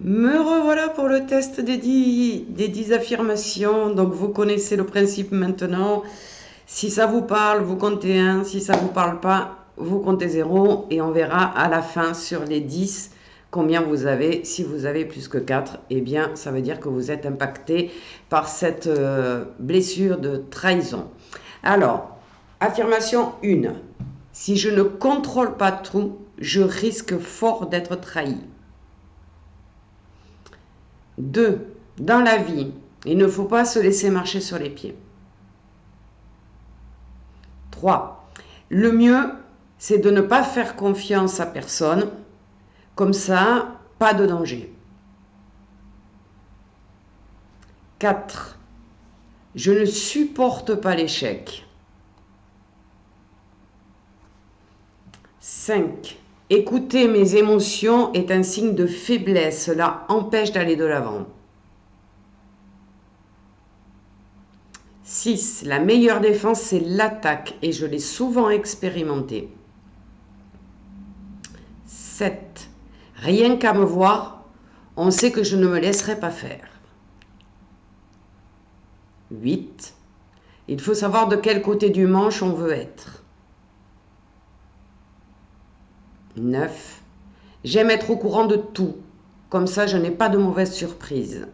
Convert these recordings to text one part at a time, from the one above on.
Me revoilà pour le test des 10 affirmations. Donc vous connaissez le principe maintenant. Si ça vous parle, vous comptez 1. Si ça ne vous parle pas, vous comptez 0. Et on verra à la fin sur les 10 combien vous avez. Si vous avez plus que 4, eh bien ça veut dire que vous êtes impacté par cette blessure de trahison. Alors, affirmation 1. Si je ne contrôle pas tout, je risque fort d'être trahi. 2. Dans la vie, il ne faut pas se laisser marcher sur les pieds. 3. Le mieux, c'est de ne pas faire confiance à personne. Comme ça, pas de danger. 4. Je ne supporte pas l'échec. 5. Écouter mes émotions est un signe de faiblesse. Cela empêche d'aller de l'avant. 6. La meilleure défense, c'est l'attaque et je l'ai souvent expérimenté. 7. Rien qu'à me voir, on sait que je ne me laisserai pas faire. 8. Il faut savoir de quel côté du manche on veut être. 9. J'aime être au courant de tout. Comme ça, je n'ai pas de mauvaises surprises.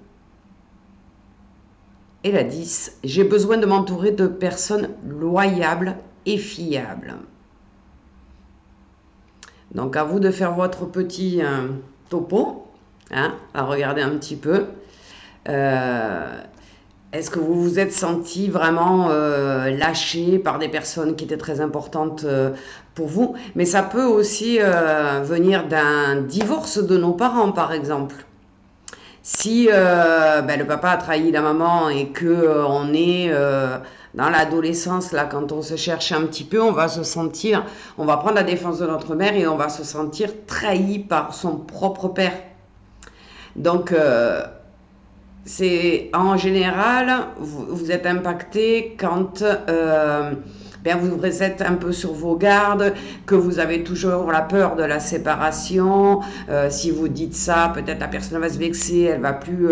Et la 10. J'ai besoin de m'entourer de personnes loyables et fiables. Donc, à vous de faire votre petit topo. Hein, à regarder un petit peu. Est-ce que vous vous êtes senti vraiment lâché par des personnes qui étaient très importantes pour vous? Mais ça peut aussi venir d'un divorce de nos parents, par exemple. Si le papa a trahi la maman et que on est dans l'adolescence, là, quand on se cherche un petit peu, on va prendre la défense de notre mère et on va se sentir trahi par son propre père. Donc, c'est en général, vous êtes impacté quand vous êtes un peu sur vos gardes, que vous avez toujours la peur de la séparation. Si vous dites ça, peut-être la personne va se vexer, elle va plus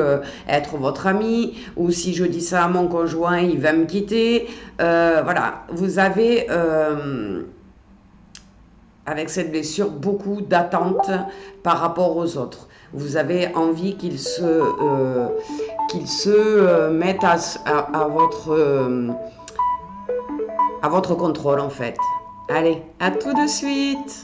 être votre amie. Ou si je dis ça à mon conjoint, il va me quitter. Voilà, vous avez avec cette blessure beaucoup d'attentes par rapport aux autres. Vous avez envie qu'ils se mettent à votre contrôle en fait. Allez, à tout de suite!